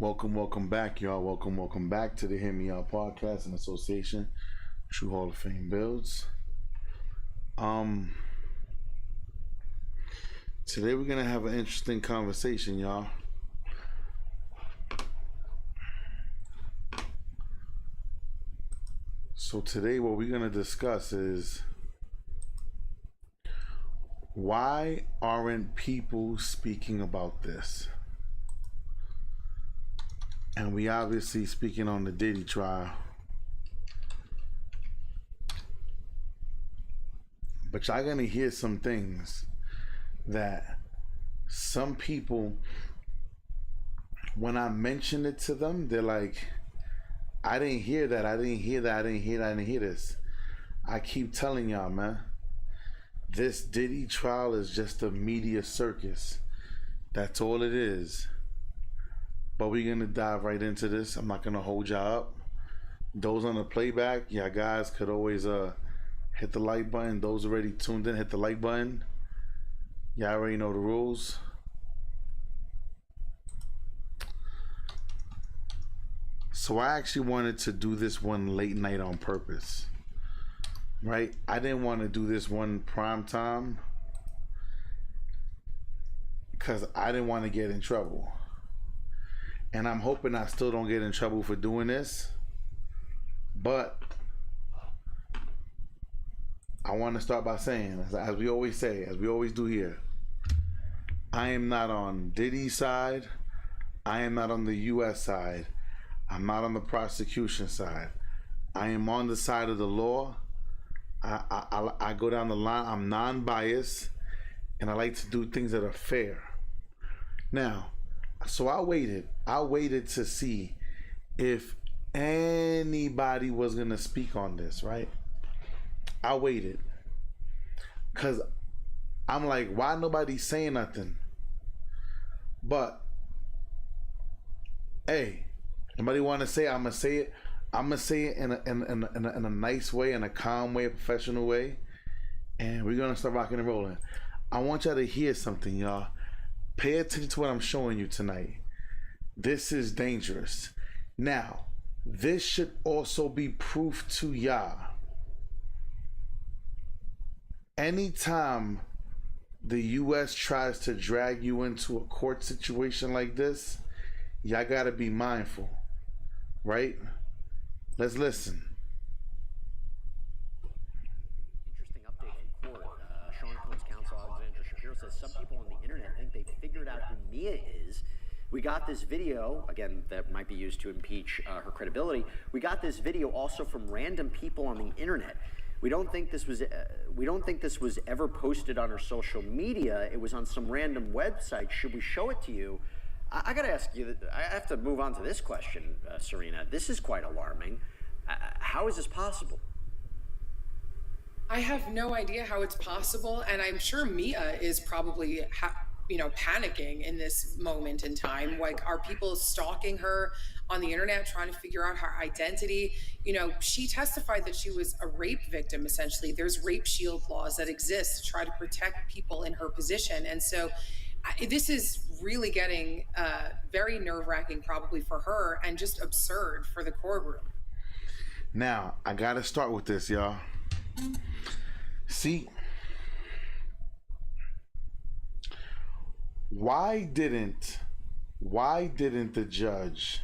Welcome back, y'all. Welcome back to the Hear Me Out podcast in association True Hall of Fame Builds. Today we're gonna have an interesting conversation, y'all. So today what we're gonna discuss is why aren't people speaking about this? And we obviously speaking on the Diddy trial. But y'all gonna hear some things that some people, when I mention it to them, they're like, I didn't hear that, I didn't hear this. I keep telling y'all, man, this Diddy trial is just a media circus. That's all it is. But we're gonna dive right into this. I'm not gonna hold y'all up. Those on the playback, y'all guys could always hit the like button. Those already tuned in, hit the like button. Y'all already know the rules. So I actually wanted to do this one late night on purpose, right? I didn't want to do this one prime time because I didn't want to get in trouble. And I'm hoping I still don't get in trouble for doing this. But I want to start by saying, as we always say, as we always do here, I am not on Diddy's side. I am not on the U.S. side. I'm not on the prosecution side. I am on the side of the law. I go down the line. I'm non-biased, and I like to do things that are fair. Now, so I waited to see if anybody was gonna speak on this, right? I waited because I'm like, why nobody saying nothing? But hey, anybody want to say it? I'm gonna say it. I'm gonna say it in a nice way, in a calm way, a professional way, and we're gonna start rocking and rolling. I want y'all to hear something, y'all. Pay attention to what I'm showing you tonight. This is dangerous. Now, this should also be proof to y'all. Anytime the U.S. tries to drag you into a court situation like this, y'all gotta be mindful, right? Let's listen. Interesting update from court. Sean Combs' counsel, Alexandra Shapiro, says some people on the internet think they figured out who Mia is. We got this video, again, that might be used to impeach her credibility. We got this video also from random people on the internet. We don't think this was ever posted on her social media. It was on some random website. Should we show it to you? I got to ask you, I have to move on to this question, Serena. This is quite alarming. How is this possible? I have no idea how it's possible, and I'm sure Mia is probably panicking in this moment in time. Like, are people stalking her on the internet, trying to figure out her identity? She testified that she was a rape victim, essentially. There's rape shield laws that exist to try to protect people in her position. And so this is really getting very nerve-wracking probably for her, and just absurd for the courtroom. Now, I got to start with this, y'all. See, why didn't the judge...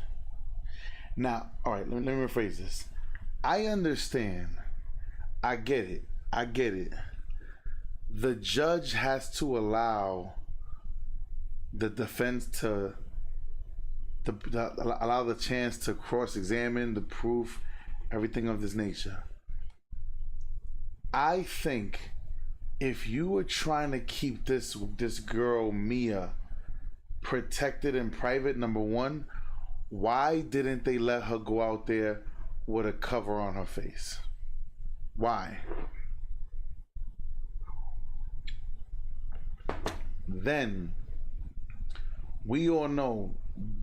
Now, all right, let me rephrase this. I understand. I get it. The judge has to allow the defense to allow the chance to cross-examine the proof, everything of this nature. I think if you were trying to keep this girl Mia protected in private, number one, why didn't they let her go out there with a cover on her face? Why? Then we all know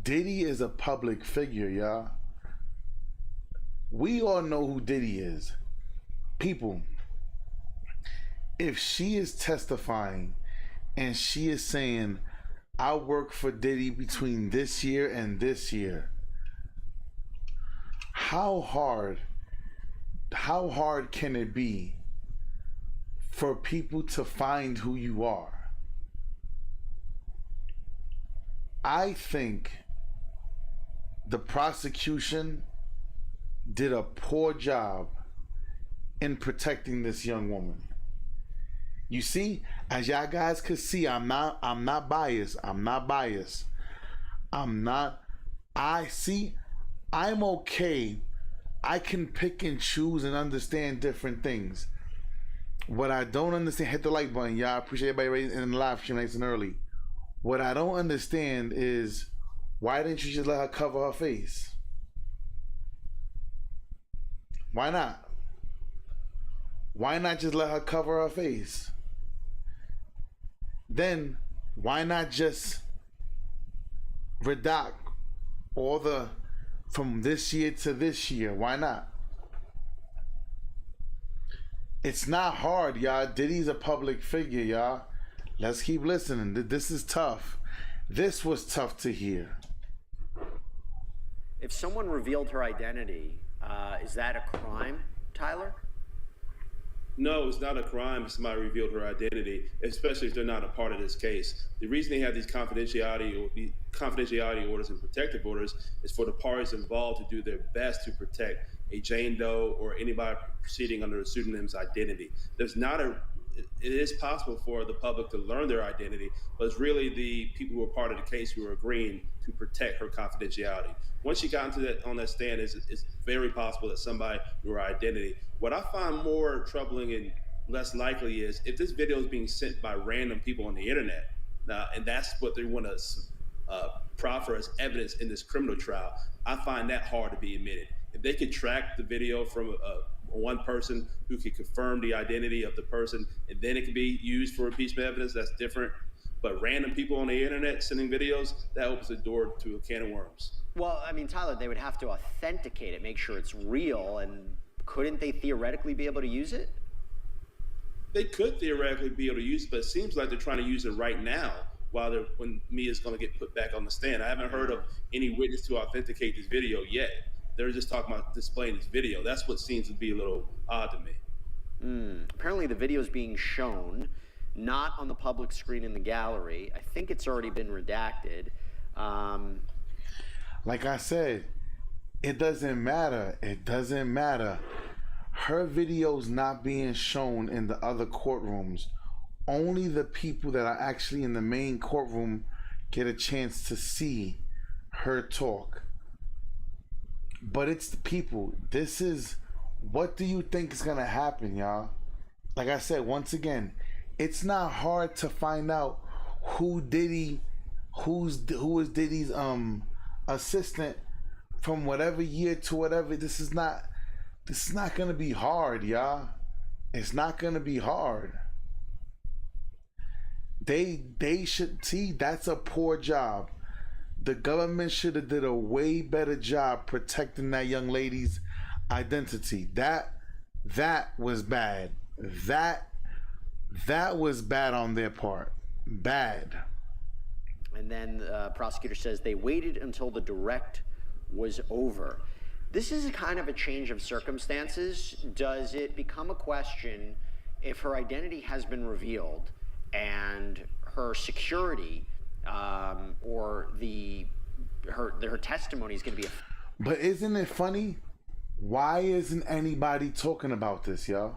Diddy is a public figure, y'all. We all know who Diddy is. People, if she is testifying and she is saying, I worked for Diddy between this year and this year. How hard can it be for people to find who you are? I think the prosecution did a poor job in protecting this young woman. You see, as y'all guys could see, I'm not biased. I'm okay. I can pick and choose and understand different things. What I don't understand, hit the like button, y'all. Appreciate everybody in the live stream nice and early. What I don't understand is, why didn't you just let her cover her face? Why not? Why not just let her cover her face? Then why not just redact all the from this year to this year? Why not? It's not hard, y'all. Diddy's a public figure, y'all. Let's keep listening. This is tough. This was tough to hear. If someone revealed her identity, is that a crime, Tyler? No, it's not a crime if somebody revealed her identity, especially if they're not a part of this case. The reason they have these confidentiality orders and protective orders is for the parties involved to do their best to protect a Jane Doe or anybody proceeding under a pseudonym's identity. It is possible for the public to learn their identity, but it's really the people who are part of the case who are agreeing to protect her confidentiality. Once she got on that stand, it's very possible that somebody knew her identity. What I find more troubling and less likely is if this video is being sent by random people on the internet, and that's what they want to proffer as evidence in this criminal trial, I find that hard to be admitted. If they could track the video from one person who could confirm the identity of the person, and then it could be used for impeachment evidence, that's different. But random people on the internet sending videos, that opens the door to a can of worms. Well, I mean, Tyler, they would have to authenticate it, make sure it's real, and couldn't they theoretically be able to use it? They could theoretically be able to use it, but it seems like they're trying to use it right now when Mia's going to get put back on the stand. I haven't heard of any witness to authenticate this video yet. They're just talking about displaying this video. That's what seems to be a little odd to me. Apparently the video is being shown, not on the public screen in the gallery. I think it's already been redacted. Like I said, it doesn't matter. It doesn't matter. Her video's not being shown in the other courtrooms. Only the people that are actually in the main courtroom get a chance to see her talk. But it's the people. What do you think is gonna happen, y'all? Like I said, once again, it's not hard to find out who is Diddy's assistant from whatever year to whatever. This is not gonna be hard, y'all. It's not gonna be hard. They should see that's a poor job. The government should have did a way better job protecting that young lady's identity. That was bad. That was bad on their part. Bad. And then the prosecutor says they waited until the direct was over. This is a kind of a change of circumstances. Does it become a question if her identity has been revealed and her security or her testimony is going to be But isn't it funny? Why isn't anybody talking about this, y'all?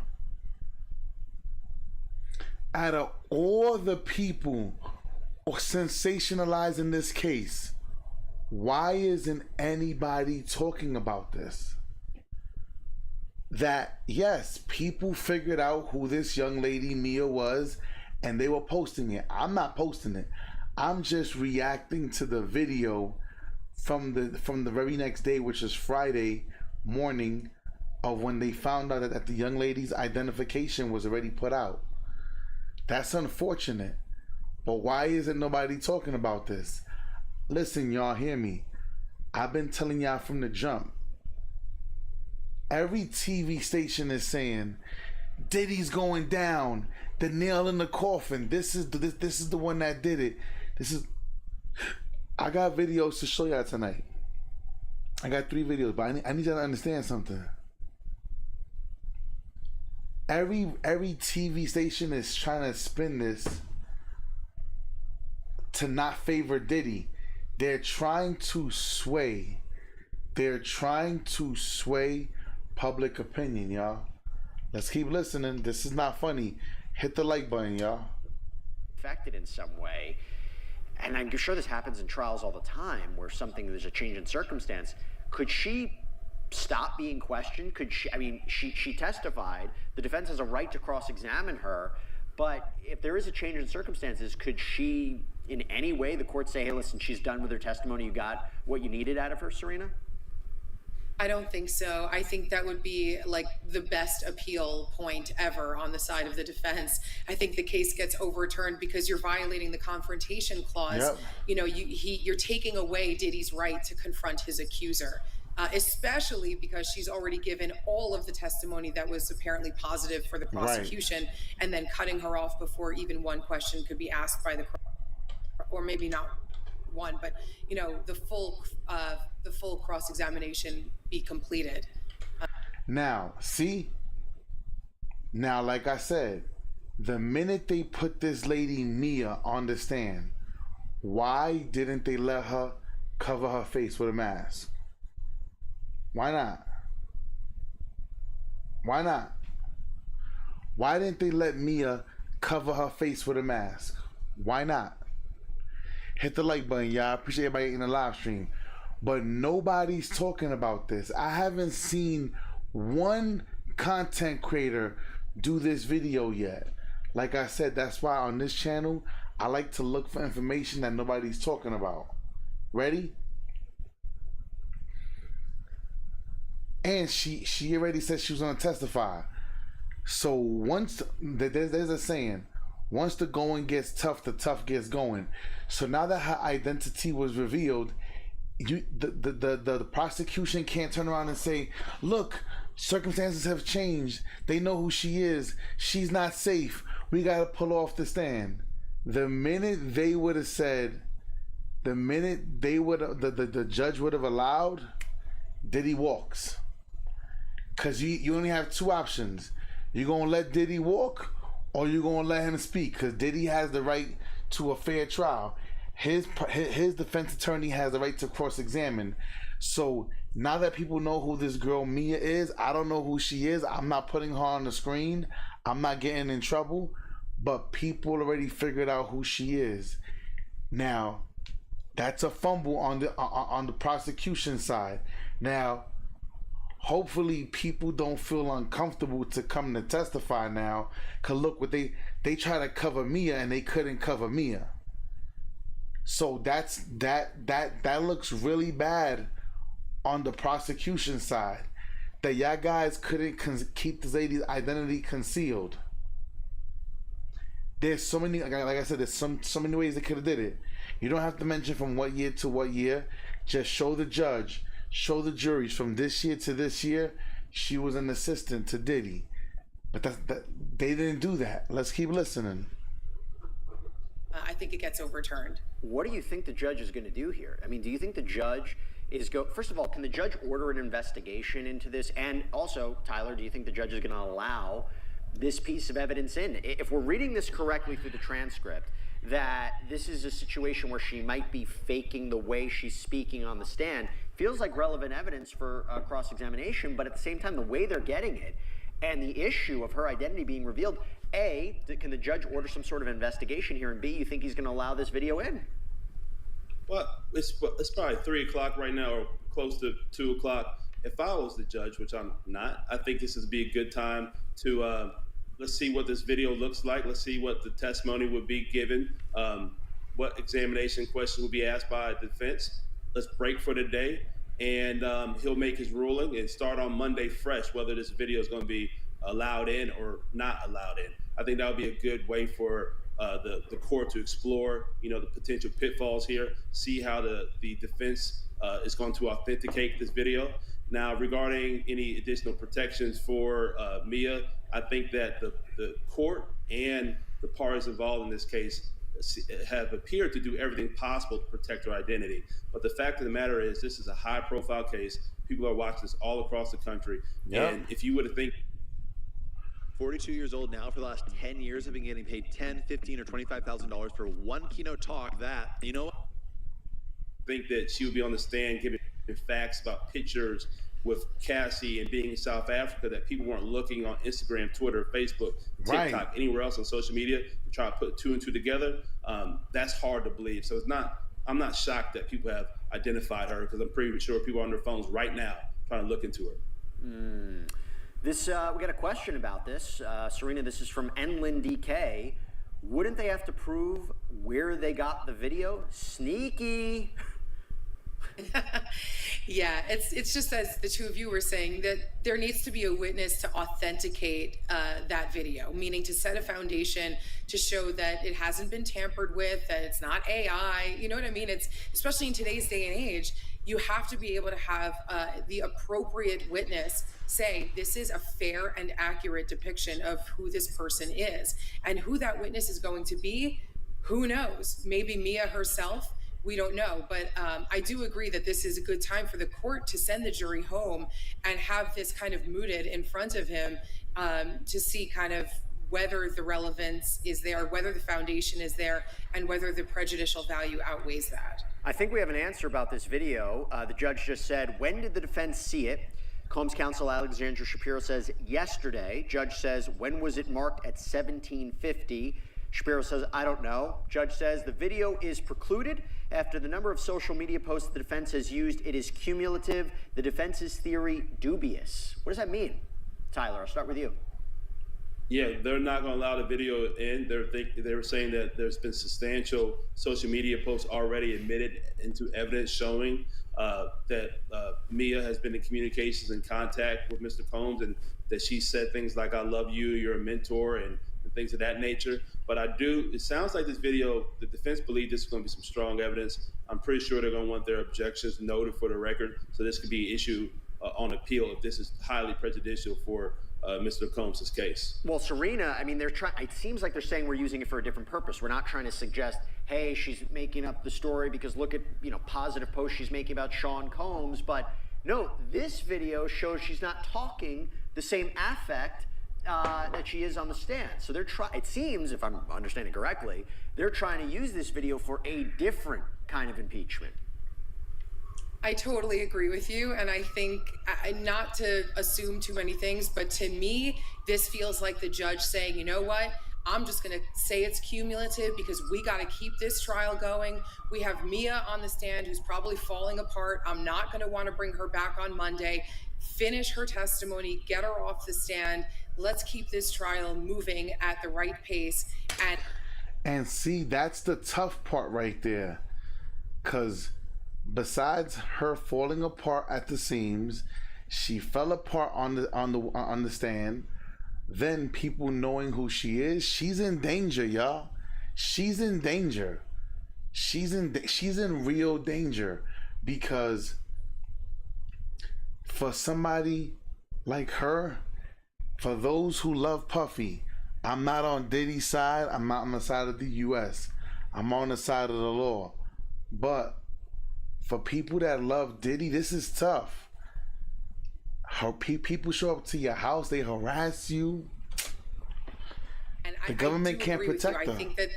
Out of all the people sensationalizing this case, why isn't anybody talking about this? That yes, people figured out who this young lady Mia was and they were posting it. I'm not posting it. I'm just reacting to the video from the very next day, which is Friday morning, of when they found out that the young lady's identification was already put out. That's unfortunate. But why isn't nobody talking about this? Listen, y'all, hear me. I've been telling y'all from the jump. Every TV station is saying Diddy's going down, the nail in the coffin. This is the one that did it. I got videos to show y'all tonight. I got 3 videos, but I need y'all to understand something. Every TV station is trying to spin this to not favor Diddy. They're trying to sway. They're trying to sway public opinion, y'all. Let's keep listening. This is not funny. Hit the like button, y'all. Affected in some way. And I'm sure this happens in trials all the time where there's a change in circumstance. Could she stop being questioned? Could she, I mean, she testified. The defense has a right to cross-examine her. But if there is a change in circumstances, could she, in any way, the court say, hey, listen, she's done with her testimony. You got what you needed out of her, Serena? I don't think so. I think that would be like the best appeal point ever on the side of the defense. I think the case gets overturned because you're violating the confrontation clause. Yep. You know, you're taking away Diddy's right to confront his accuser, especially because she's already given all of the testimony that was apparently positive for the prosecution, right, and then cutting her off before even one question could be asked by the, or maybe not one, but you know, the full cross-examination be completed. Now, see? Now, like I said, the minute they put this lady Mia on the stand, why didn't they let her cover her face with a mask? Why not? Why not? Why didn't they let Mia cover her face with a mask? Why not? Hit the like button, y'all. Appreciate everybody in the live stream. But nobody's talking about this. I haven't seen one content creator do this video yet. Like I said, that's why on this channel, I like to look for information that nobody's talking about. Ready? And she already said she was going to testify. So once, there's a saying, once the going gets tough, the tough gets going. So now that her identity was revealed, the prosecution can't turn around and say, look, circumstances have changed. They know who she is. She's not safe. We got to pull off the stand. The minute they would have said, the minute they would have, the judge would have allowed, Diddy walks. Because you only have 2 options. You're going to let Diddy walk, or you're going to let him speak, because Diddy has the right to a fair trial. His defense attorney has the right to cross-examine. So now that people know who this girl Mia is, I don't know who she is. I'm not putting her on the screen. I'm not getting in trouble. But people already figured out who she is. Now, that's a fumble on the prosecution side. Now, hopefully people don't feel uncomfortable to come to testify now. Cause look, what they try to cover Mia and they couldn't cover Mia. So that looks really bad on the prosecution side. That y'all guys couldn't keep this lady's identity concealed. There's so many, like I said, there's so many ways they could have did it. You don't have to mention from what year to what year. Just show the judge, show the juries from this year to this year, she was an assistant to Diddy. But they didn't do that. Let's keep listening. I think it gets overturned. What do you think the judge is going to do here? I mean, do you think the judge is first of all, can the judge order an investigation into this? And also, Tyler, do you think the judge is going to allow this piece of evidence in? If we're reading this correctly through the transcript, that this is a situation where she might be faking the way she's speaking on the stand, feels like relevant evidence for cross-examination, but at the same time, the way they're getting it and the issue of her identity being revealed, A, can the judge order some sort of investigation here, and B, you think he's going to allow this video in? Well, it's probably 3 o'clock right now, or close to 2 o'clock. If I was the judge, which I'm not, I think this would be a good time to let's see what this video looks like. Let's see what the testimony would be given, what examination questions will be asked by the defense. Let's break for the day, and he'll make his ruling and start on Monday fresh, whether this video is going to be allowed in or not allowed in. I think that would be a good way for the court to explore, the potential pitfalls here, see how the defense is going to authenticate this video. Now, regarding any additional protections for Mia, I think that the court and the parties involved in this case have appeared to do everything possible to protect her identity. But the fact of the matter is, this is a high-profile case. People are watching this all across the country. Yep. And if you were to think 42 years old now, for the last 10 years, have been getting paid $10, $15, or $25,000 for one keynote talk. That, you know, think that she would be on the stand giving facts about pictures with Cassie and being in South Africa that people weren't looking on Instagram, Twitter, Facebook, TikTok, anywhere else on social media to try to put two and two together. That's hard to believe. So I'm not shocked that people have identified her, because I'm pretty sure people are on their phones right now trying to look into her. We got a question about this. Serena, this is from Enlin DK. Wouldn't they have to prove where they got the video? Sneaky. Yeah, it's just as the two of you were saying, that there needs to be a witness to authenticate that video, meaning to set a foundation to show that it hasn't been tampered with, that it's not AI. You know what I mean? It's, especially in today's day and age, you have to be able to have the appropriate witness say, this is a fair and accurate depiction of who this person is. And who that witness is going to be, who knows? Maybe Mia herself. We don't know, but I do agree that this is a good time for the court to send the jury home and have this kind of mooted in front of him to see kind of whether the relevance is there, whether the foundation is there, and whether the prejudicial value outweighs that. I think we have an answer about this video. The judge just said, when did the defense see it? Combs counsel Alexandra Shapiro says yesterday. Judge says, when was it marked at 1750? Shapiro says, I don't know. Judge says the video is precluded after the number of social media posts the defense has used. It is cumulative. The defense's theory, dubious. What does that mean? Tyler, I'll start with you. Yeah, they're not going to allow the video in. They were saying that there's been substantial social media posts already admitted into evidence showing that Mia has been in communications and contact with Mr. Combs, and that she said things like, I love you, you're a mentor, and things of that nature. But it sounds like this video, the defense believes this is going to be some strong evidence. I'm pretty sure they're going to want their objections noted for the record. So this could be an issue on appeal if this is highly prejudicial for Mr. Combs' case. Well, Serena, I mean, it seems like they're saying we're using it for a different purpose. We're not trying to suggest, hey, she's making up the story because look at, positive posts she's making about Sean Combs. But no, this video shows she's not talking the same affect that she is on the stand. So it seems, if I'm understanding correctly, they're trying to use this video for a different kind of impeachment. I totally agree with you, and I think, not to assume too many things, but to me, this feels like the judge saying, you know what, I'm just going to say it's cumulative because we got to keep this trial going. We have Mia on the stand who's probably falling apart. I'm not going to want to bring her back on Monday. Finish her testimony, get her off the stand. Let's keep this trial moving at the right pace. And see, that's the tough part right there. Because besides her falling apart at the seams, she fell apart on the stand. Then people knowing who she is, she's in danger, y'all. She's in danger. She's in real danger, because for somebody like her, for those who love Puffy, I'm not on Diddy's side. I'm not on the side of the U.S. I'm on the side of the law. But for people that love Diddy, this is tough. People show up to your house, they harass you. And the government can't protect them. I think that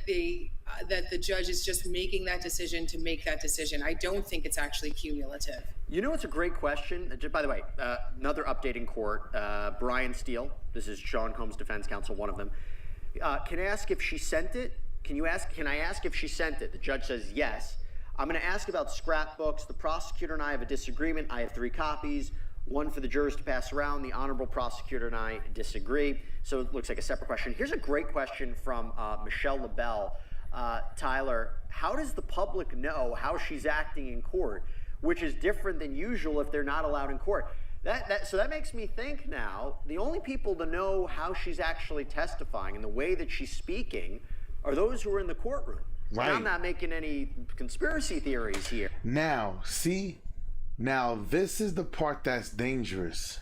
the judge is just making that decision to make that decision. I don't think it's actually cumulative. You know, it's a great question. By the way, another update in court. Brian Steele, this is Sean Combs' defense counsel, one of them. Can I ask if she sent it? Can I ask if she sent it? The judge says yes. I'm going to ask about scrapbooks. The prosecutor and I have a disagreement. I have 3 copies, one for the jurors to pass around. The honorable prosecutor and I disagree. So it looks like a separate question. Here's a great question from Michelle LaBelle. Tyler, how does the public know how she's acting in court, which is different than usual if they're not allowed in court? So that makes me think now, the only people to know how she's actually testifying and the way that she's speaking are those who are in the courtroom. Right. And I'm not making any conspiracy theories here. Now, see? Now, this is the part that's dangerous.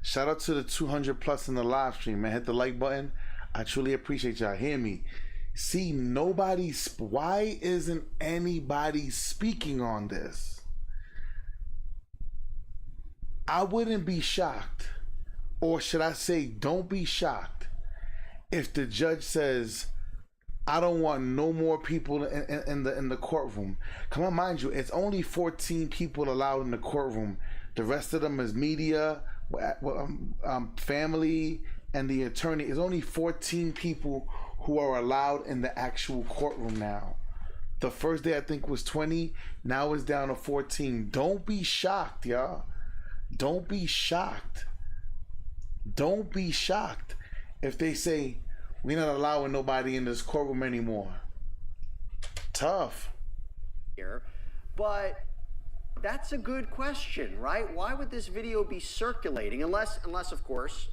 Shout out to the 200 plus in the live stream, man. Hit the like button. I truly appreciate y'all. Hear me. See, why isn't anybody speaking on this? I wouldn't be shocked, or should I say, don't be shocked, if the judge says, I don't want no more people in the courtroom. Come on, mind you, it's only 14 people allowed in the courtroom. The rest of them is media, family, and the attorney. It's only 14 people who are allowed in the actual courtroom now. The first day I think was 20. Now it's down to 14. Don't be shocked, y'all. Don't be shocked. Don't be shocked if they say, we're not allowing nobody in this courtroom anymore. Tough. Here, but that's a good question, right? Why would this video be circulating unless of course,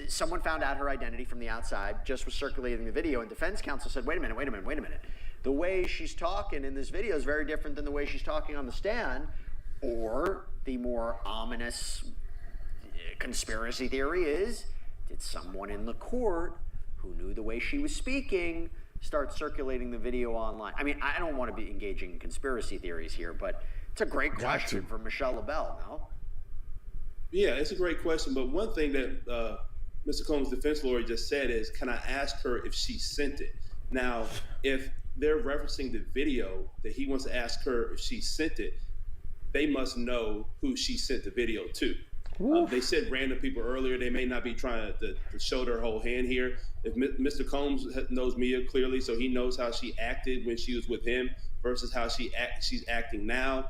someone found out her identity from the outside, just was circulating the video, and defense counsel said, wait a minute. The way she's talking in this video is very different than the way she's talking on the stand, or the more ominous conspiracy theory is, did someone in the court who knew the way she was speaking start circulating the video online? I mean, I don't want to be engaging in conspiracy theories here, but it's a great question for Michelle LaBelle, no? Yeah, it's a great question. But one thing that Mr. Combs' defense lawyer just said is, can I ask her if she sent it? Now, if they're referencing the video that he wants to ask her if she sent it, they must know who she sent the video to. They said random people earlier. They may not be trying to show their whole hand here. If Mr. Combs knows Mia clearly, so he knows how she acted when she was with him versus how she's acting now.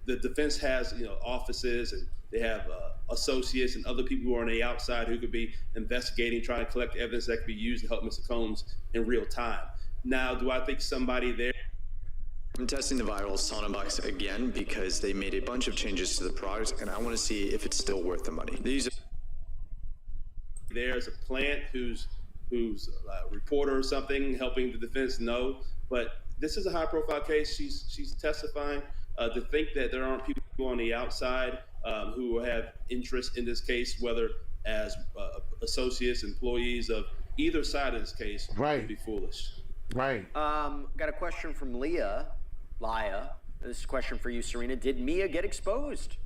The defense has offices, and they have associates and other people who are on the outside who could be investigating, trying to collect evidence that could be used to help Mr. Combs in real time. Now, do I think somebody there? I'm testing the viral sauna box again because they made a bunch of changes to the product, and I want to see if it's still worth the money. There's a plant who's a reporter or something helping the defense know, but this is a high-profile case. She's testifying. To think that there aren't people on the outside who have interest in this case, whether as associates, employees of either side of this case, would be foolish. Right. Got a question from Laya. This is a question for you, Serena. Did Mia get exposed?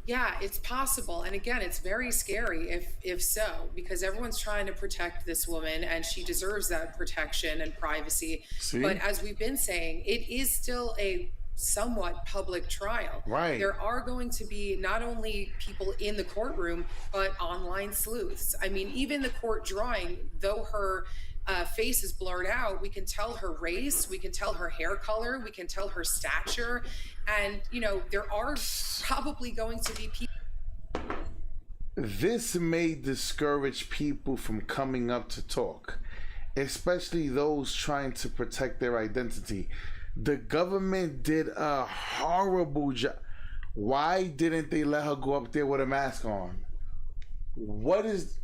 Yeah, it's possible. And again, it's very scary if so, because everyone's trying to protect this woman and she deserves that protection and privacy. See? But as we've been saying, it is still a somewhat public trial. Right. There are going to be not only people in the courtroom, but online sleuths. I mean, even the court drawing, though her face is blurred out, we can tell her race, we can tell her hair color, we can tell her stature, and there are probably going to be people. This may discourage people from coming up to talk, especially those trying to protect their identity. The government did a horrible job. Why didn't they let her go up there with a mask on? What is...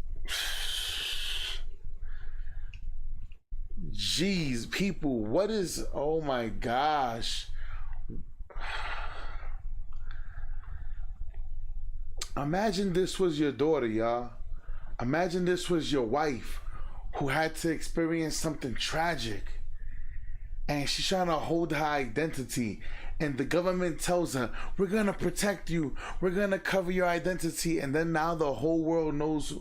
Jeez, people, what is... Oh my gosh. Imagine this was your daughter, y'all. Imagine this was your wife who had to experience something tragic. And she's trying to hold her identity. And the government tells her, we're going to protect you. We're going to cover your identity. And then now the whole world knows.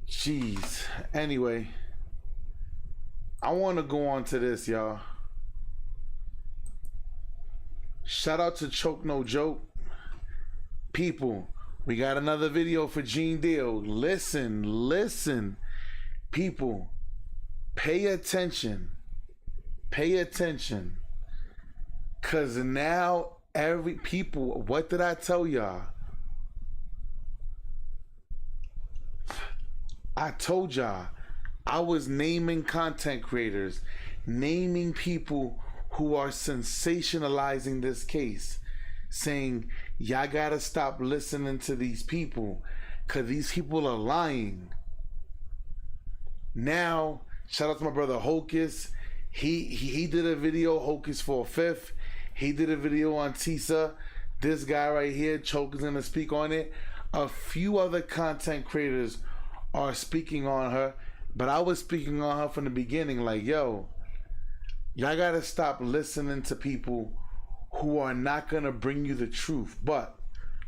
Jeez. Anyway, I want to go on to this, y'all. Shout out to Choke No Joke. People, we got another video for Gene Deal. Listen. People, pay attention. Pay attention. Because now what did I tell y'all? I told y'all I was naming content creators, naming people who are sensationalizing this case, saying, y'all gotta stop listening to these people because these people are lying. Now, shout out to my brother Hocus. He did a video, Hocus for a Fifth. He did a video on Tisa This guy right here, Choke, is gonna speak on it. A few other content creators are speaking on her, but I was speaking on her from the beginning. Like, yo, y'all gotta stop listening to people who are not gonna bring you the truth. But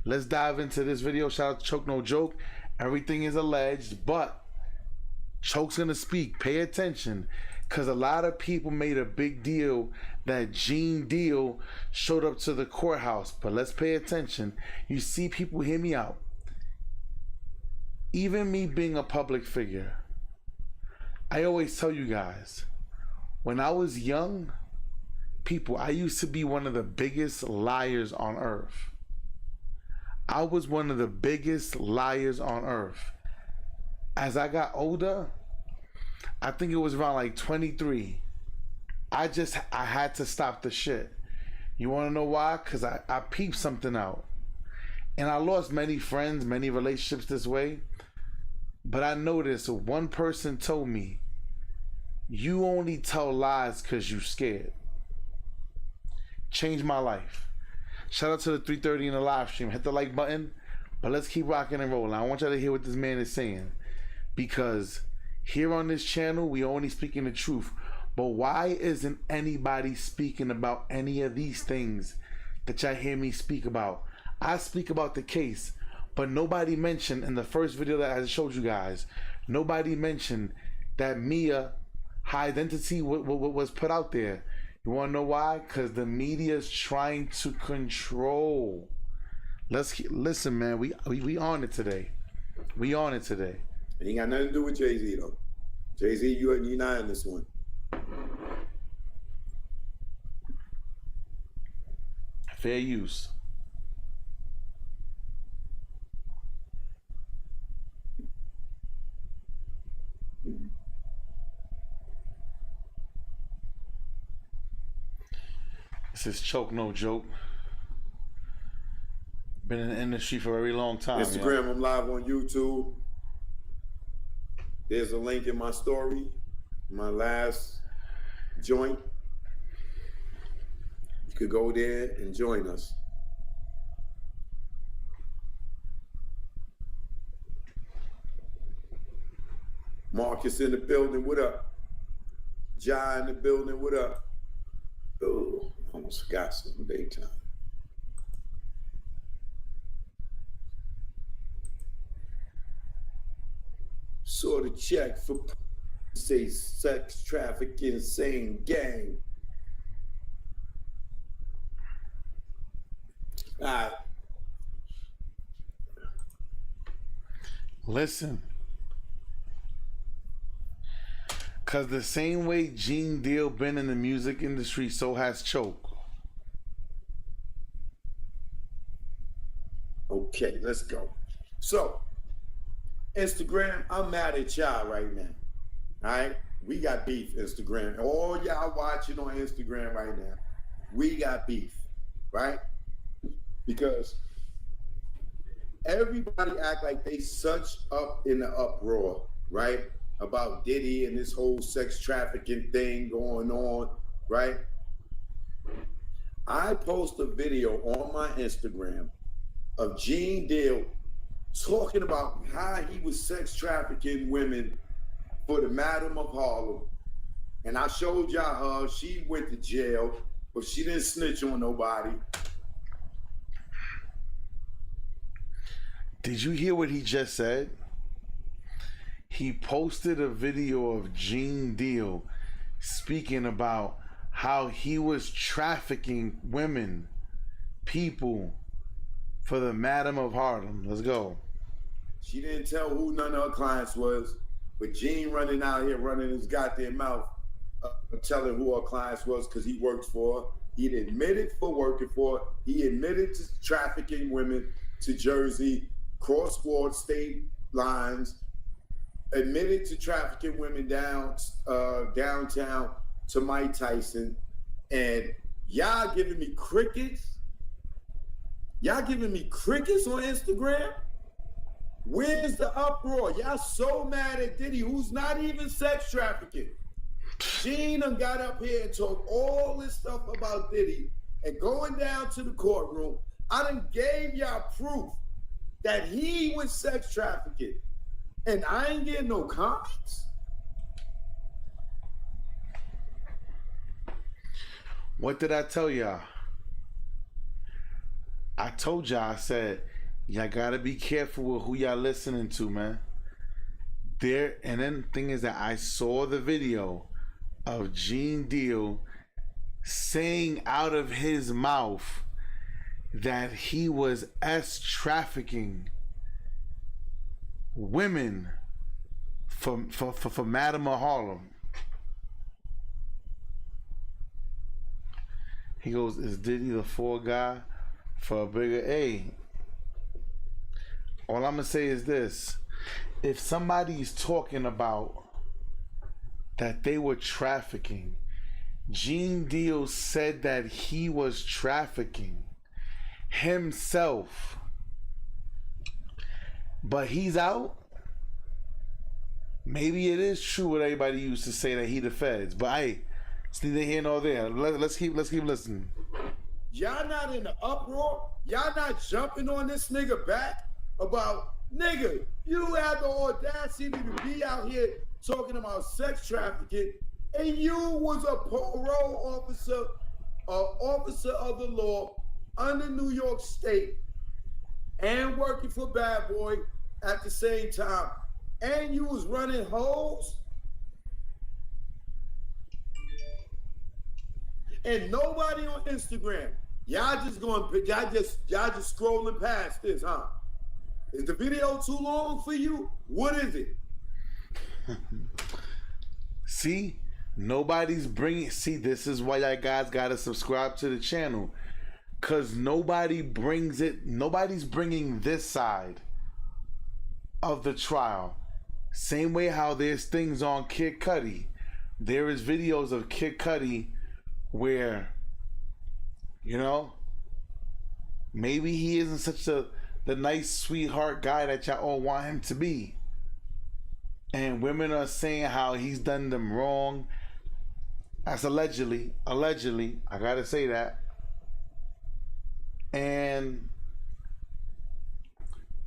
let's dive into this video. Shout out to Choke No Joke. Everything is alleged, but Choke's gonna speak. Pay attention, because a lot of people made a big deal that Gene Deal showed up to the courthouse. But let's pay attention. You see, people, hear me out. Even me being a public figure, I always tell you guys, when I was young, people, I used to be one of the biggest liars on earth. I was one of the biggest liars on earth. As I got older, I think it was around like 23, I had to stop the shit. You want to know why? Because I peeped something out. And I lost many friends, many relationships this way. But I noticed one person told me, you only tell lies because you scared. Changed my life. Shout out to the 330 in the live stream. Hit the like button. But let's keep rocking and rolling. I want y'all to hear what this man is saying. Because here on this channel, we only speaking the truth. But why isn't anybody speaking about any of these things that y'all hear me speak about? I speak about the case, but nobody mentioned in the first video that I showed you guys, nobody mentioned that Mia, her identity was put out there. You want to know why? Because the media is trying to control. Listen, man, we on it today. We on it today. It ain't got nothing to do with Jay-Z, though. Jay-Z, you're not in this one. Fair use. This is Choke No Joke. Been in the industry for a very long time. Instagram, yeah. I'm live on YouTube. There's a link in my story, my last joint. You could go there and join us. Marcus in the building, what up? Jai in the building, what up? Oh, almost forgot some daytime. Sort of check for say sex trafficking, same gang. Listen, because the same way Gene Deal been in the music industry, so has Choke. Okay, let's go. So, Instagram, I'm mad at y'all right now. All right? We got beef, Instagram. All y'all watching on Instagram right now, we got beef, right? Because everybody act like they such up in the uproar, right? About Diddy and this whole sex trafficking thing going on, right? I post a video on my Instagram of Gene Deal talking about how he was sex trafficking women for the Madam of Harlem. And I showed y'all her, she went to jail, but she didn't snitch on nobody. Did you hear what he just said? He posted a video of Gene Deal speaking about how he was trafficking women, people, for the Madam of Harlem. Let's go. She didn't tell who none of her clients was, but Gene running out here, running his goddamn mouth, telling who her clients was because he worked for her. He admitted for working for her. He admitted to trafficking women to Jersey, cross-border state lines, admitted to trafficking women downtown to Mike Tyson. And y'all giving me crickets? Y'all giving me crickets on Instagram? Where's the uproar? Y'all so mad at Diddy, who's not even sex trafficking. Gene done got up here and talked all this stuff about Diddy and going down to the courtroom, I done gave y'all proof that he was sex trafficking, and I ain't getting no comments? What did I tell y'all? I told y'all, I said, y'all gotta be careful with who y'all listening to, man. And then the thing is that I saw the video of Gene Deal saying out of his mouth that he was trafficking women for Madam of Harlem. He goes, is Diddy the fall guy for a bigger A? All I'm gonna say is this: if somebody's talking about that they were trafficking, Gene Deal said that he was trafficking himself, but he's out. Maybe it is true what everybody used to say, that he the feds, but hey, it's neither here nor there. Let's keep listening. Y'all not in the uproar? Y'all not jumping on this nigga back about, nigga, you have the audacity to be out here talking about sex trafficking, and you was a parole officer, officer of the law under New York State, and working for Bad Boy at the same time, and you was running hoes, and nobody on Instagram. Y'all just scrolling past this, huh? Is the video too long for you? What is it? See, nobody's bringing. See, this is why y'all guys gotta subscribe to the channel, cause nobody brings it. Nobody's bringing this side of the trial. Same way how there's things on Kid Cudi. There is videos of Kid Cudi where, you know, maybe he isn't such the nice sweetheart guy that y'all all want him to be, and women are saying how he's done them wrong. That's allegedly, I gotta say that. And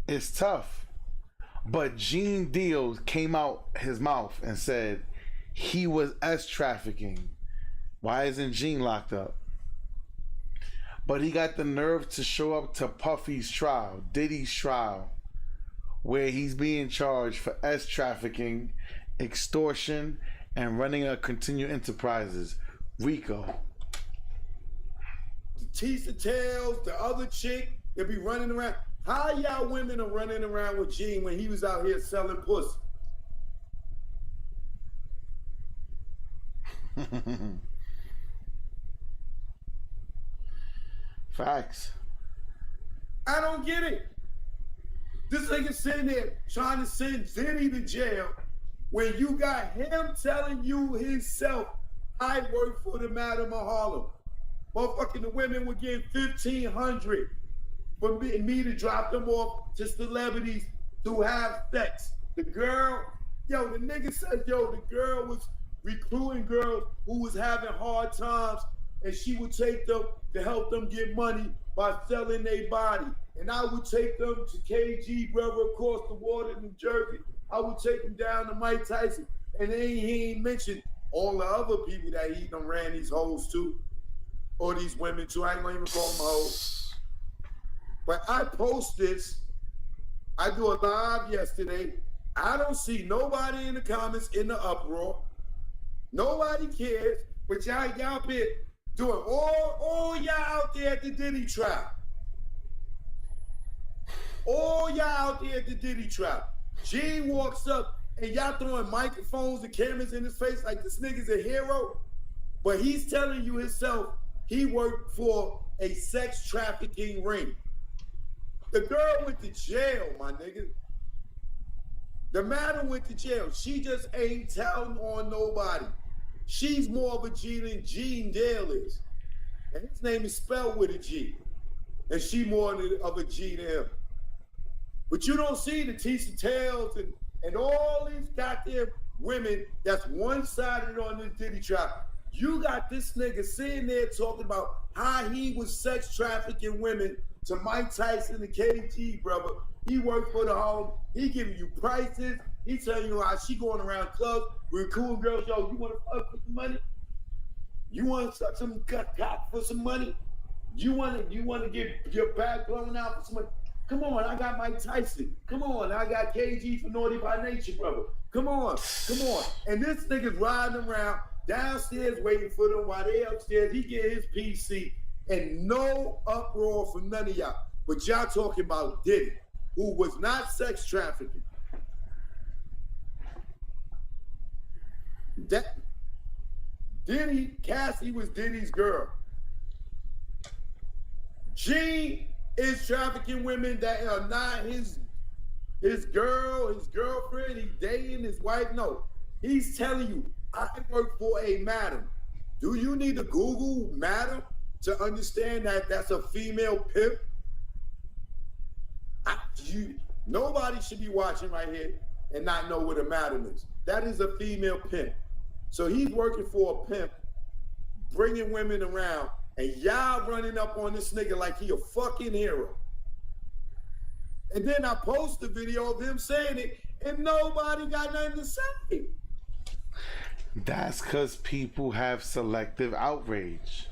it's tough, but Gene Deal came out his mouth and said he was trafficking. Why isn't Gene locked up? But he got the nerve to show up to Puffy's trial, Diddy's trial, where he's being charged for trafficking, extortion, and running a continued enterprises, RICO. Tisa Tales, the other chick, they be running around. How y'all women are running around with Gene when he was out here selling pussy? Facts. I don't get it. This nigga sitting there trying to send Diddy to jail when you got him telling you himself, I work for the Madam of Harlem. Motherfucking the women were getting $1,500 for me to drop them off to celebrities to have sex. The girl, the nigga said, the girl was recruiting girls who was having hard times, and she would take them to help them get money by selling their body. And I would take them to KG, brother, across the water in New Jersey. I would take them down to Mike Tyson. And then he ain't mentioned all the other people that he done ran these hoes to, or these women to. I ain't gonna even call them hoes. But I post this. I do a live yesterday. I don't see nobody in the comments in the uproar. Nobody cares. But y'all been doing all y'all out there at the Diddy trial. All y'all out there at the Diddy trial. Gene walks up and y'all throwing microphones and cameras in his face like this nigga's a hero. But he's telling you himself he worked for a sex trafficking ring. The girl went to jail, my nigga. The madam went to jail. She just ain't telling on nobody. She's more of a G than Gene Dale is. And his name is spelled with a G. And she more of a G than him. But you don't see the Tisa Tales and all these goddamn women that's one-sided on this Diddy trial. You got this nigga sitting there talking about how he was sex trafficking women to Mike Tyson and KG, brother. He worked for the home. He giving you prices. He telling you how she going around clubs with cool girls. Yo, you want to fuck with the money? You want to suck some cock for some money? You want to get your back blown out for some money? Come on, I got Mike Tyson. Come on, I got KG for Naughty by Nature, brother. Come on. And this nigga's riding around downstairs waiting for them while they upstairs. He get his PC and no uproar from none of y'all. But y'all talking about Diddy, who was not sex trafficking. That Diddy, Cassie was Diddy's girl. Gene is trafficking women that are not his girl, his girlfriend, he's dating his wife. No, he's telling you, I work for a madam. Do you need to Google madam to understand that that's a female pimp? Nobody should be watching right here and not know what a madam is. That is a female pimp. So he's working for a pimp, bringing women around, and y'all running up on this nigga like he a fucking hero. And then I post the video of him saying it, and nobody got nothing to say. That's because people have selective outrage.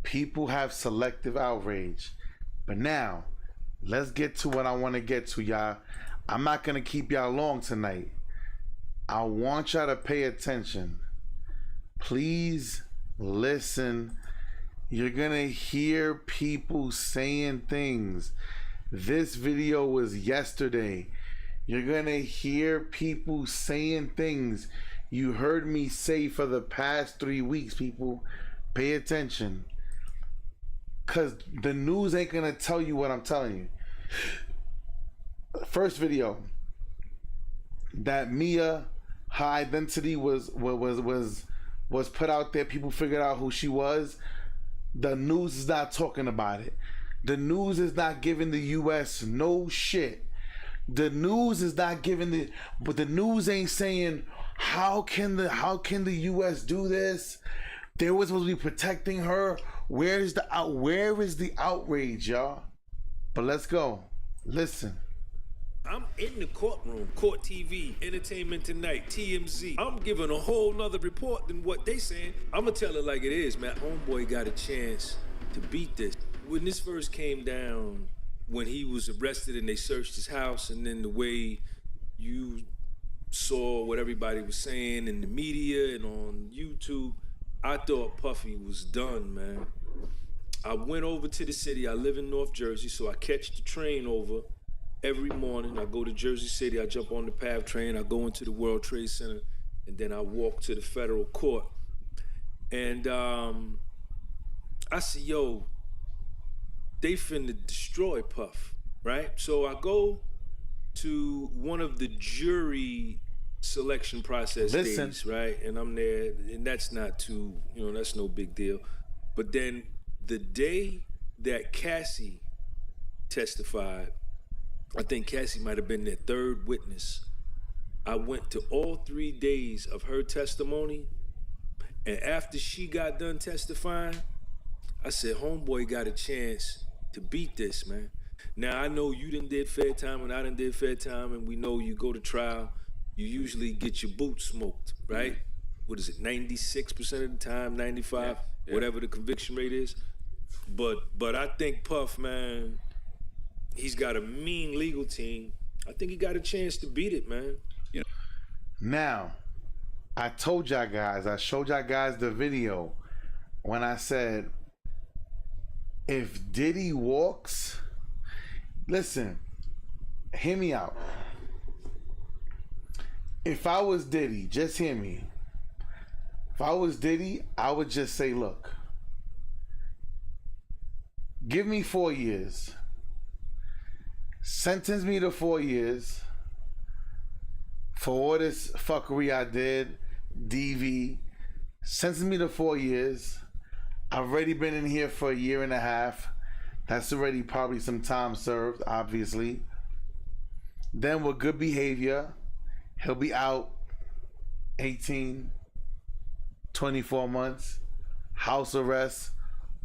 People have selective outrage. But now, let's get to what I want to get to, y'all. I'm not going to keep y'all long tonight. I want y'all to pay attention. Please listen. You're going to hear people saying things. This video was yesterday. You're going to hear people saying things you heard me say for the past 3 weeks. People, pay attention. Because the news ain't going to tell you what I'm telling you. First video, that Mia, her identity was put out there. People figured out who she was. The news is not talking about it. The news is not giving the U.S. no shit. The news is not giving but the news ain't saying how can the U.S. do this? They were supposed to be protecting her. Where is the outrage, y'all? But let's go. Listen. I'm in the courtroom, Court TV, Entertainment Tonight, TMZ. I'm giving a whole nother report than what they saying. I'm gonna tell it like it is, man. Homeboy got a chance to beat this. When this first came down, when he was arrested and they searched his house, and then the way you saw what everybody was saying in the media and on YouTube, I thought Puffy was done, man. I went over to the city. I live in North Jersey, so I catch the train over every morning. I go to Jersey City, I jump on the PAV train, I go into the World Trade Center, and then I walk to the federal court. And I see, yo, they finna destroy Puff, right? So I go to one of the jury selection process days, right? And I'm there, and that's not too, that's no big deal. But then the day that Cassie testified, I think Cassie might have been their third witness. I went to all 3 days of her testimony, and after she got done testifying, I said, homeboy got a chance to beat this, man. Now, I know you done did fair time and I done did fair time, and we know you go to trial, you usually get your boots smoked, right? What is it, 96% of the time, 95, whatever the conviction rate is. But I think Puff, man, he's got a mean legal team. I think he got a chance to beat it, man. Now, I told y'all guys, I showed y'all guys the video when I said, if Diddy walks, listen, hear me out. If I was Diddy, just hear me. If I was Diddy, I would just say, look, give me 4 years. Sentence me to 4 years for all this fuckery I did, DV. Sentence me to 4 years. I've already been in here for 1.5 years. That's already probably some time served, obviously. Then with good behavior, he'll be out 18, 24 months, house arrest,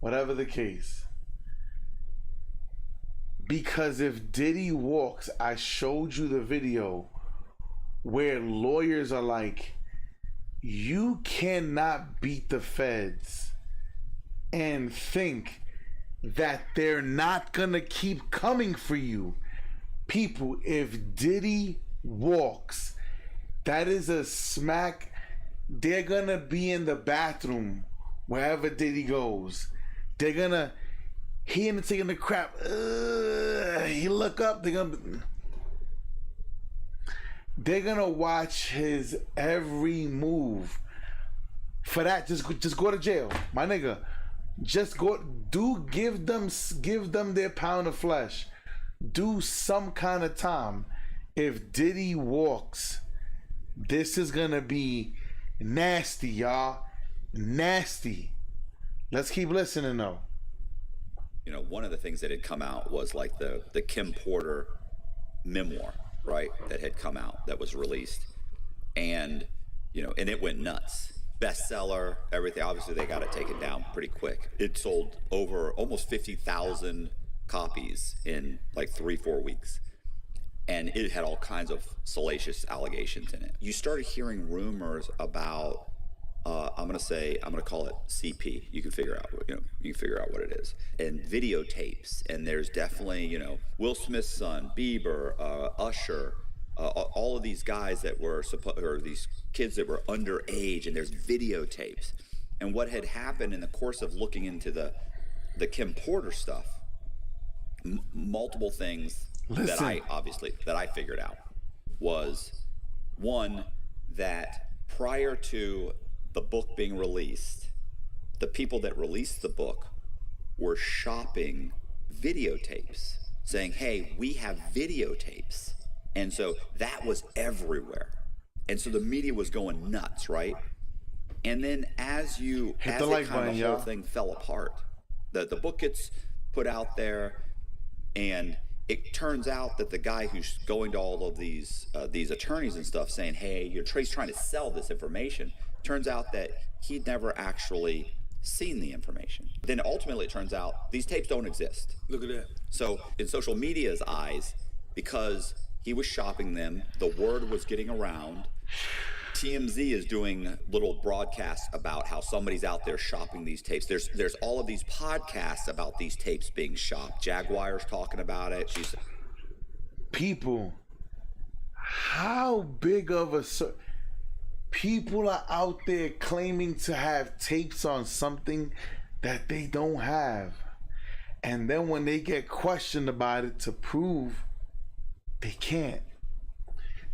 whatever the case. Because if Diddy walks, I showed you the video where lawyers are like, you cannot beat the feds and think that they're not gonna keep coming for you. People, if Diddy walks, that is a smack. They're gonna be in the bathroom wherever Diddy goes. They're gonna, he ain't taking the crap. He look up, they're gonna watch his every move. For that, just go to jail, my nigga. Just go. Give them their pound of flesh. Do some kind of time. If Diddy walks, this is gonna be nasty, y'all. Nasty. Let's keep listening though. You know, one of the things that had come out was like the Kim Porter memoir, right? That had come out, that was released. And, you know, and it went nuts. Bestseller, everything. Obviously, they got it taken down pretty quick. It sold over almost 50,000 copies in like 3-4 weeks. And it had all kinds of salacious allegations in it. You started hearing rumors about, I'm gonna call it CP. You can figure out, you can figure out what it is. And videotapes. And there's definitely, you know, Will Smith's son, Bieber, Usher, all of these guys that were or these kids that were underage, and there's videotapes. And what had happened in the course of looking into the Kim Porter stuff, multiple things that I figured out was, one, that prior to the book being released, the people that released the book were shopping videotapes, saying, hey, we have videotapes. And so that was everywhere. And so the media was going nuts, right? And then as the whole thing fell apart, the book gets put out there, and it turns out that the guy who's going to all of these attorneys and stuff saying, hey, Trey's trying to sell this information, turns out that he'd never actually seen the information. Then ultimately it turns out these tapes don't exist. Look at that. So in social media's eyes, because he was shopping them, the word was getting around. TMZ is doing little broadcasts about how somebody's out there shopping these tapes. There's all of these podcasts about these tapes being shopped. Jaguar's talking about it. People, how big of a... People are out there claiming to have tapes on something that they don't have. And then when they get questioned about it to prove, they can't.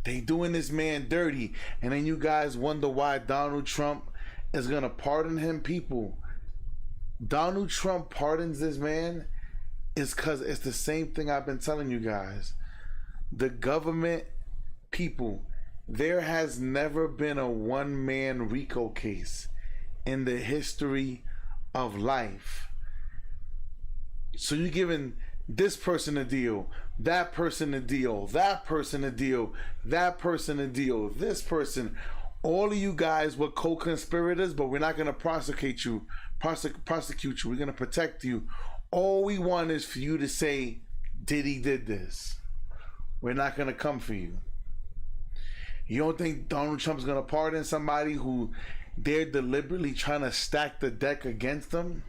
They doing this man dirty. And then you guys wonder why Donald Trump is gonna pardon him. People, Donald Trump pardons this man is because it's the same thing I've been telling you guys. The government, people, there has never been a one-man RICO case in the history of life. So you're giving this person a deal, that person a deal, that person a deal, that person a deal, this person. All of you guys were co-conspirators, but we're not going to prosecute you. We're going to protect you. All we want is for you to say, Diddy did this. We're not going to come for you. You don't think Donald Trump's going to pardon somebody who they're deliberately trying to stack the deck against them?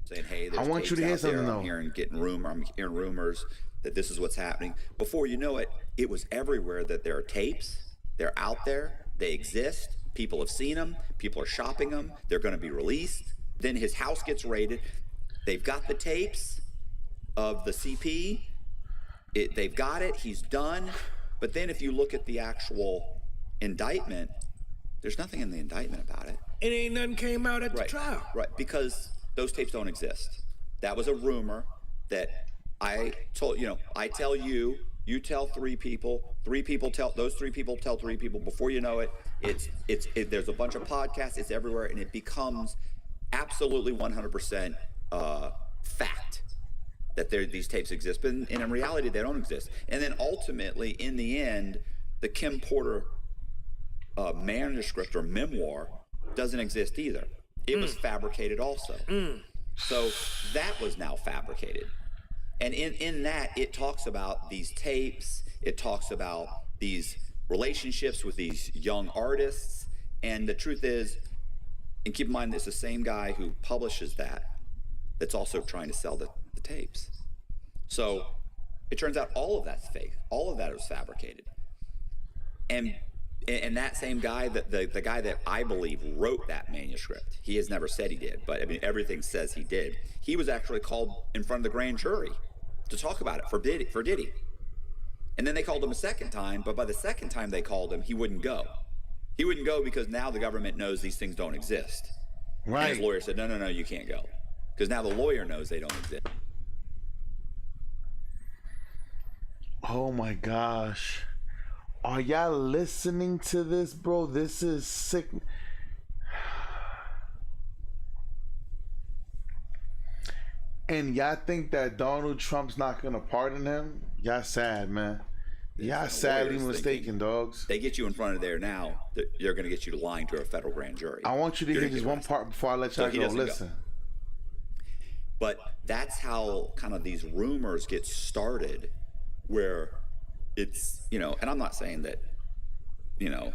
Saying, hey, I want you to hear something though. I'm hearing rumors that this is what's happening. Before you know it, it was everywhere that there are tapes. They're out there. They exist. People have seen them. People are shopping them. They're going to be released. Then his house gets raided. They've got the tapes of the CP. They've got it. He's done. But then if you look at the actual indictment, there's nothing in the indictment about it. It ain't nothing came out at the trial. Right, because those tapes don't exist. That was a rumor that I told, I tell you, you tell 3 people, 3 people tell, those 3 people tell 3 people. Before you know it, there's a bunch of podcasts, it's everywhere, and it becomes absolutely 100% fact that these tapes exist, but in reality, they don't exist. And then ultimately, in the end, the Kim Porter manuscript or memoir doesn't exist either. It was fabricated also. So that was now fabricated. And in that, it talks about these tapes, it talks about these relationships with these young artists. And the truth is, and keep in mind, it's the same guy who publishes that's also trying to sell the tapes. So it turns out all of that's fake. All of that was fabricated. And that same guy, the guy that I believe wrote that manuscript, he has never said he did, but I mean, everything says he did. He was actually called in front of the grand jury to talk about it for Diddy. And then they called him a second time, but by the second time they called him, he wouldn't go. He wouldn't go because now the government knows these things don't exist. Right. And his lawyer said, no, you can't go. Because now the lawyer knows they don't exist. Oh my gosh. Are y'all listening to this, bro? This is sick. And y'all think that Donald Trump's not gonna pardon him? Y'all sad, man. Y'all sadly mistaken, dogs. They get you in front of there now, they're gonna get you to lying to a federal grand jury. I want you to hear just one part before I let y'all go. Listen. But that's how kind of these rumors get started, where it's, you know, and I'm not saying that, you know,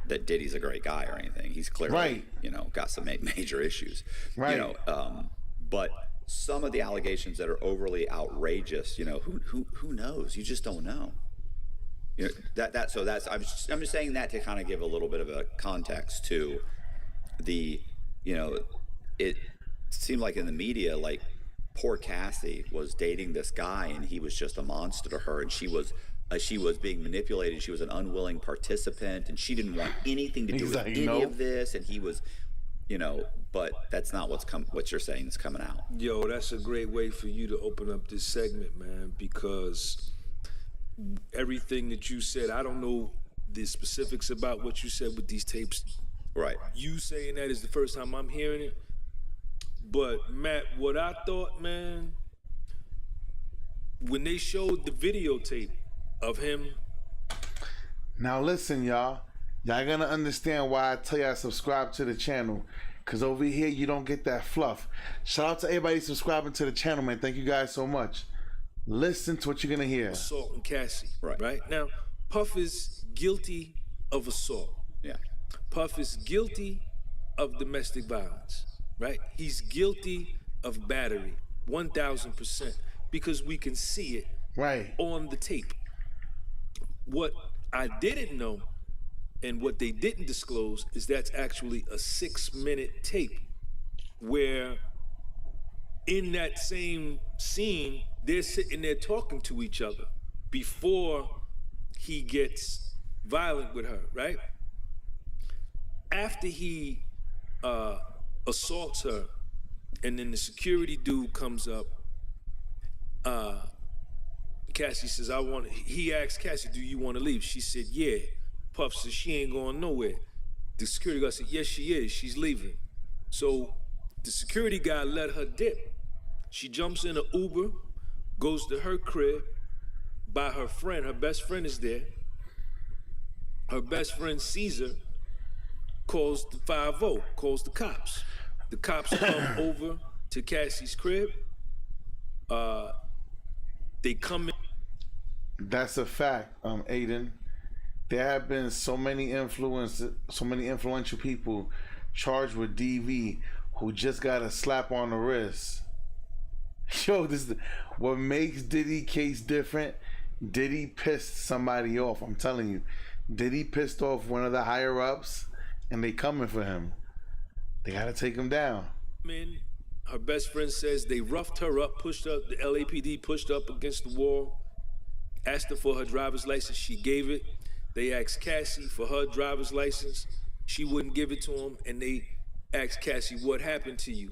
that Diddy's a great guy or anything. He's clearly, you know, got some major issues. Right. You know, but some of the allegations that are overly outrageous, you know, who knows? You just don't know. You know, so that's I'm just saying that to kind of give a little bit of a context to the, you know, it seemed like in the media, like poor Cassie was dating this guy and he was just a monster to her, and she was being manipulated. She was an unwilling participant, and she didn't want anything to do with any of this. And he was, you know, but that's not what you're saying is coming out. Yo, that's a great way for you to open up this segment, man, because everything that you said, I don't know the specifics about what you said with these tapes. Right. You saying that is the first time I'm hearing it. But Matt, what I thought, man, when they showed the videotape of him. Now listen, y'all gonna understand why I tell y'all subscribe to the channel, because over here you don't get that fluff. Shout out to everybody subscribing to the channel, man. Thank you guys so much. Listen to what you're gonna hear. Assault and Cassie. Right now, Puff is guilty of assault. Yeah. Puff is guilty of domestic violence. Right? He's guilty of battery, 1,000%, because we can see it on the tape. What I didn't know, and what they didn't disclose, is that's actually a 6-minute tape where in that same scene, they're sitting there talking to each other before he gets violent with her, right? After he assaults her, and then the security dude comes up, Cassie says, he asked Cassie, do you want to leave? She said, yeah. Puff says, she ain't going nowhere. The security guy said, yes, she is. She's leaving. So the security guy let her dip. She jumps in an Uber, goes to her crib by her friend. Her best friend is there. Her best friend sees her, calls the 5-0, calls the cops. The cops come over to Cassie's crib. They come in. That's a fact, Aiden. There have been so many influential people charged with DV who just got a slap on the wrist. Yo, what makes Diddy case different. Diddy pissed somebody off. I'm telling you, Diddy pissed off one of the higher ups, and they coming for him. They gotta take him down. Her best friend says they roughed her up, pushed up, the LAPD pushed up against the wall, asked her for her driver's license. She gave it. They asked Cassie for her driver's license. She wouldn't give it to him, and they asked Cassie, what happened to you?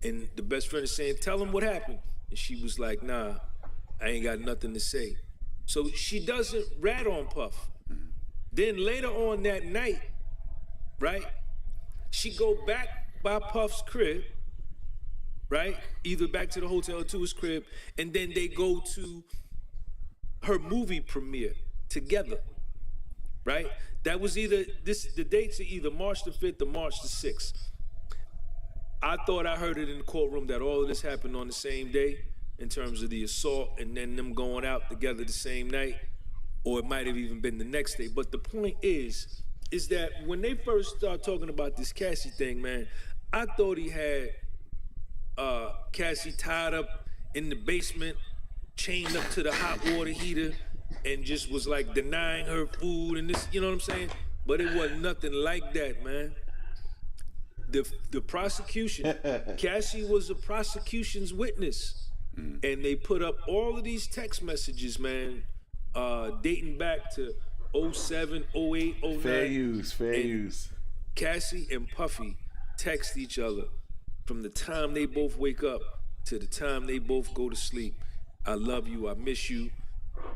And the best friend is saying, tell him what happened. And she was like, nah, I ain't got nothing to say. So she doesn't rat on Puff. Then later on that night, right, she go back by Puff's crib, right? Either back to the hotel or to his crib, and then they go to her movie premiere together, right? That was the dates are either March the 5th or March the 6th. I thought I heard it in the courtroom that all of this happened on the same day, in terms of the assault and then them going out together the same night, or it might have even been the next day. But the point is that when they first started talking about this Cassie thing, man, I thought he had Cassie tied up in the basement, chained up to the hot water heater, and just was like denying her food and this, you know what I'm saying? But it wasn't nothing like that, man. The prosecution, Cassie was a prosecution's witness. And they put up all of these text messages, man, dating back to 07, 08, 09. Fair use. Cassie and Puffy text each other from the time they both wake up to the time they both go to sleep. I love you, I miss you.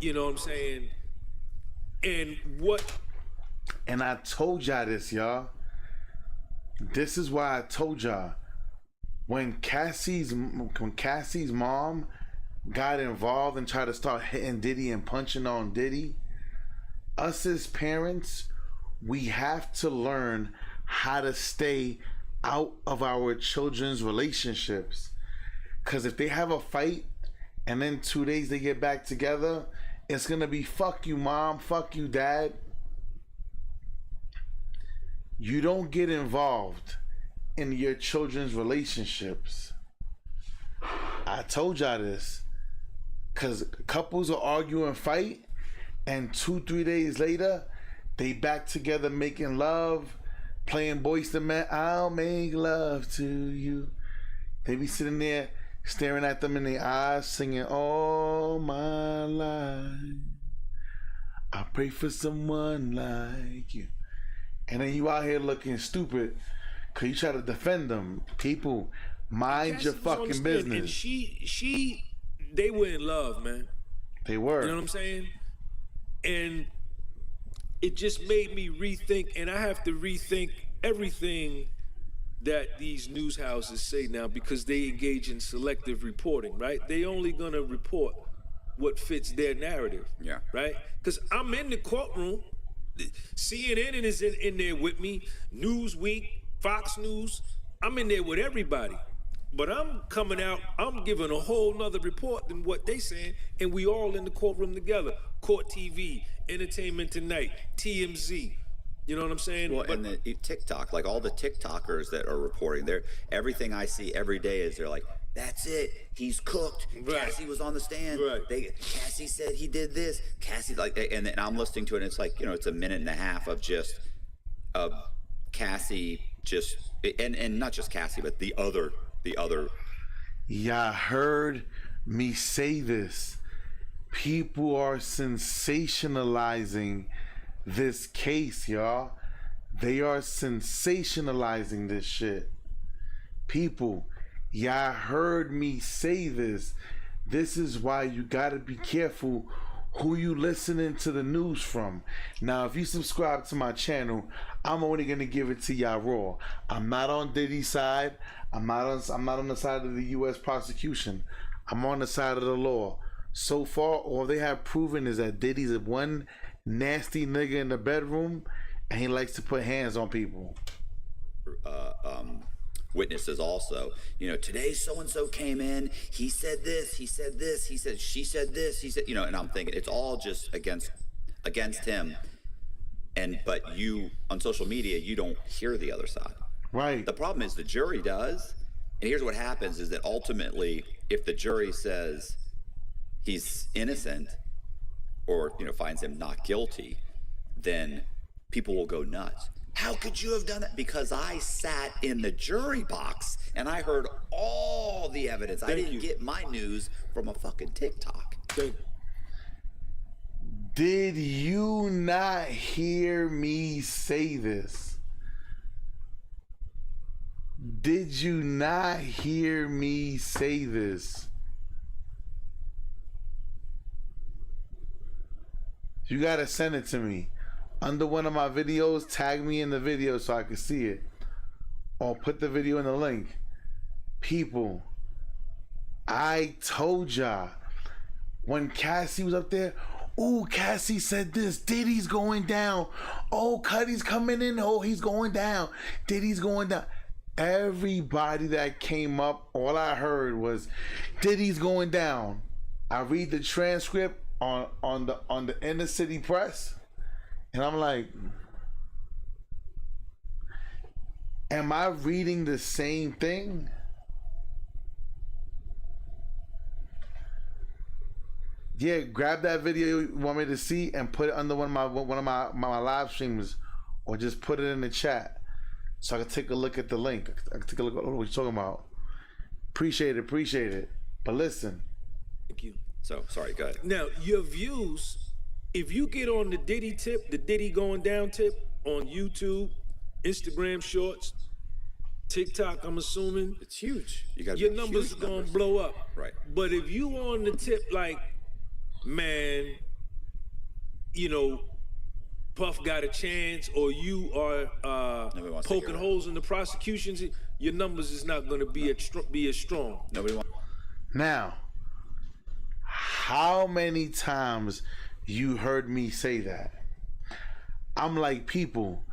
You know what I'm saying? And I told y'all this, y'all. This is why I told y'all. When Cassie's mom got involved and tried to start hitting Diddy and punching on Diddy, us as parents, we have to learn how to stay out of our children's relationships. Because if they have a fight and then 2 days they get back together, it's going to be fuck you, mom, fuck you, dad. You don't get involved in your children's relationships. I told y'all this. Because couples will argue and fight, and 2-3 days later, they back together making love, playing Boyz II Men, I'll make love to you. They be sitting there staring at them in the eyes, singing all my life. I pray for someone like you. And then you out here looking stupid because you try to defend them. People, mind your fucking business. And they were in love, man. They were. You know what I'm saying? And it just made me rethink, and I have to rethink everything that these news houses say now because they engage in selective reporting, right? They only gonna report what fits their narrative, right? Because I'm in the courtroom. CNN is in there with me, Newsweek, Fox News. I'm in there with everybody. But I'm coming out, I'm giving a whole nother report than what they saying, and we all in the courtroom together. Court TV, Entertainment Tonight, TMZ. You know what I'm saying? Well, and the TikTok, like all the TikTokers that are reporting, everything I see every day is they're like, that's it, he's cooked. Right. Cassie was on the stand. Right. Cassie said he did this. Cassie, like, and I'm listening to it, and it's like, you know, it's a minute and a half of just Cassie, just, and not just Cassie, but the other. Y'all heard me say this. People are sensationalizing this case, y'all. They are sensationalizing this shit. People, y'all heard me say this. This is why you gotta be careful who you listening to the news from. Now, if you subscribe to my channel, I'm only gonna give it to y'all raw. I'm not on Diddy's side. I'm not on the side of the U.S. prosecution. I'm on the side of the law. So far, all they have proven is that Diddy's one nasty nigga in the bedroom, and he likes to put hands on people. Witnesses also, you know, today so-and-so came in, he said this, he said this, he said, she said this, he said, you know, and I'm thinking it's all just against him. But you, on social media, you don't hear the other side. Right. The problem is the jury does. And here's what happens is that ultimately, if the jury says he's innocent or, you know, finds him not guilty, then people will go nuts. How could you have done that? Because I sat in the jury box and I heard all the evidence. I didn't get my news from a fucking TikTok. Did you not hear me say this? Did you not hear me say this? You gotta send it to me. Under one of my videos, tag me in the video so I can see it. Or put the video in the link. People, I told y'all, when Cassie was up there, ooh, Cassie said this, Diddy's going down. Oh, Cuddy's coming in, oh, he's going down. Diddy's going down. Everybody that came up, all I heard was Diddy's going down. I read the transcript on the inner city press, and I'm like, am I reading the same thing? Yeah, grab that video you want me to see and put it under one of my live streams, or just put it in the chat so I can take a look at the link. I can take a look at what you're talking about. Appreciate it. But listen. Thank you. So, sorry, go ahead. Now, your views, if you get on the Diddy tip, the Diddy going down tip on YouTube, Instagram Shorts, TikTok, I'm assuming, It's huge. your numbers are going to blow up. Right. But if you on the tip like, man, you know, Puff got a chance, or you are poking holes in the prosecutions, your numbers is not going to be as strong. Nobody wants. Now, how many times you heard me say that? I'm like, people,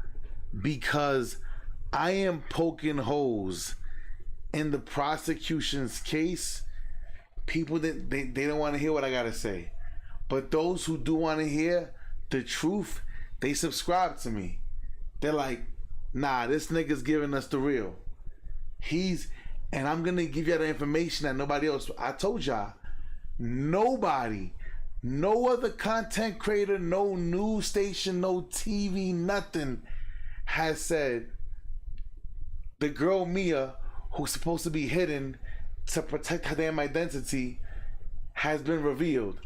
because I am poking holes in the prosecution's case, people that they don't want to hear what I gotta say. But those who do want to hear the truth, they subscribe to me. They're like, nah, this nigga's giving us the real. And I'm gonna give you the information that nobody else. I told y'all, nobody, no other content creator, no news station, no TV, nothing has said the girl Mia, who's supposed to be hidden to protect her damn identity, has been revealed.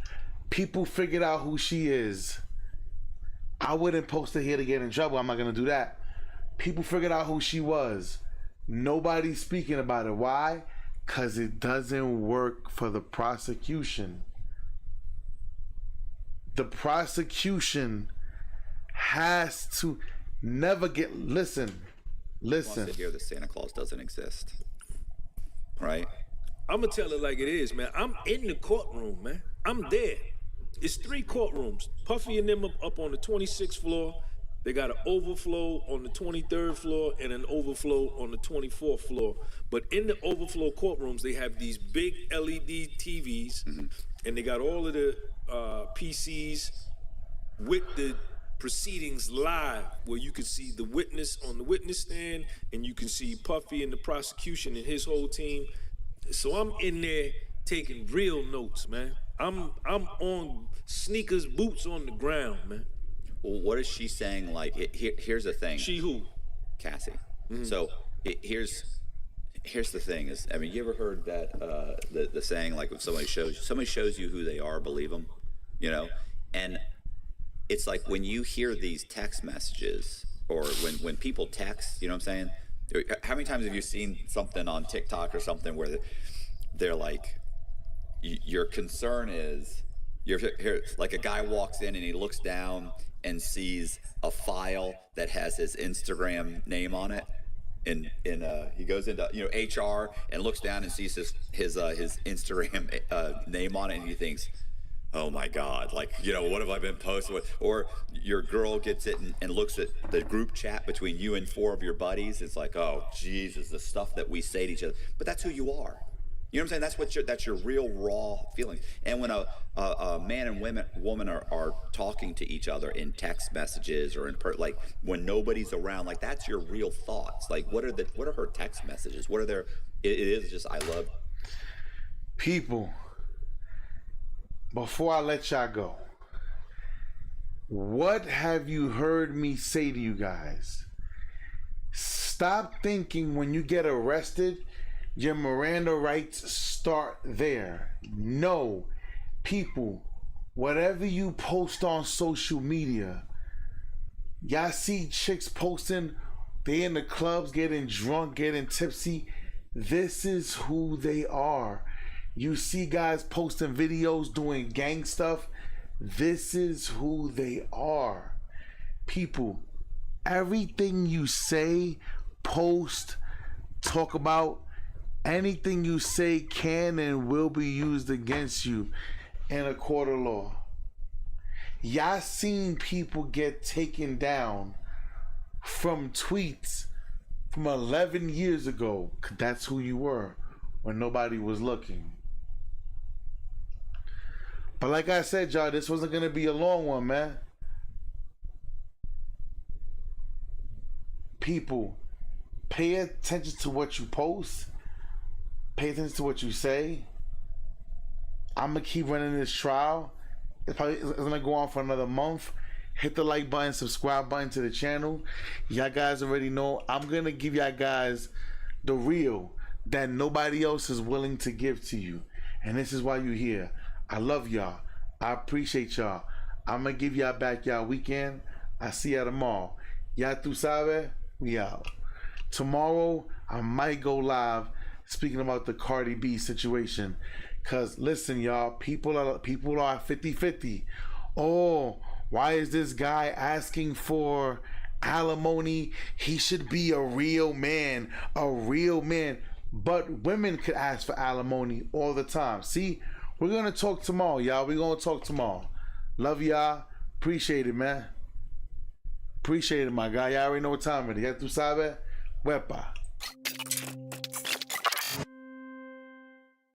People figured out who she is. I wouldn't post it here to get in trouble. I'm not gonna do that. People figured out who she was. Nobody's speaking about it. Why? Because it doesn't work for the prosecution. The prosecution has to never get. Listen. Wants to hear that Santa Claus doesn't exist. Right? I'm going to tell it like it is, man. I'm in the courtroom, man. I'm there. It's 3 courtrooms. Puffy and them up on the 26th floor. They got an overflow on the 23rd floor and an overflow on the 24th floor. But in the overflow courtrooms, they have these big LED TVs, and they got all of the PCs with the proceedings live, where you can see the witness on the witness stand, and you can see Puffy and the prosecution and his whole team. So I'm in there taking real notes, man. I'm on sneakers, boots on the ground, man. Well, what is she saying? Like, here's the thing. She who? Cassie. So here's the thing. Is, I mean, you ever heard that the saying, like, if somebody shows you who they are, believe them, you know? And it's like when you hear these text messages, or when people text, you know what I'm saying? How many times have you seen something on TikTok or something where they're like, your concern is, here, like a guy walks in and he looks down and sees a file that has his Instagram name on it, and he goes into HR and looks down and sees his Instagram name on it, and he thinks, oh my God, like, what have I been posting with? Or your girl gets it and looks at the group chat between you and 4 of your buddies. It's like, oh Jesus, the stuff that we say to each other. But that's who you are. You know what I'm saying? That's your real raw feelings. And when a man and woman are talking to each other in text messages or like when nobody's around, like that's your real thoughts. Like what are her text messages? What are their? It is just, I love people. Before I let y'all go, what have you heard me say to you guys? Stop thinking when you get arrested, your Miranda rights start there. No, people, whatever you post on social media, y'all see chicks posting, they in the clubs getting drunk, getting tipsy. This is who they are. You see guys posting videos doing gang stuff. This is who they are. People, everything you say, post, talk about, anything you say can and will be used against you in a court of law. Y'all seen people get taken down from tweets from 11 years ago. That's who you were when nobody was looking. But like I said, y'all, this wasn't going to be a long one, man. People, pay attention to what you post. Pay attention to what you say. I'm going to keep running this trial. It's going to go on for another month. Hit the like button, subscribe button to the channel. Y'all guys already know I'm going to give y'all guys the real that nobody else is willing to give to you. And this is why you're here. I love y'all. I appreciate y'all. I'm going to give y'all back y'all weekend. I see y'all tomorrow. Y'all tu sabe? We out. Tomorrow, I might go live speaking about the Cardi B situation. Because, listen, y'all, people are 50-50. Oh, why is this guy asking for alimony? He should be a real man. A real man. But women could ask for alimony all the time. See, we're going to talk tomorrow, y'all. We're going to talk tomorrow. Love y'all. Appreciate it, man. Appreciate it, my guy. Y'all already know what time it is. Ya tu sabes? Wepa.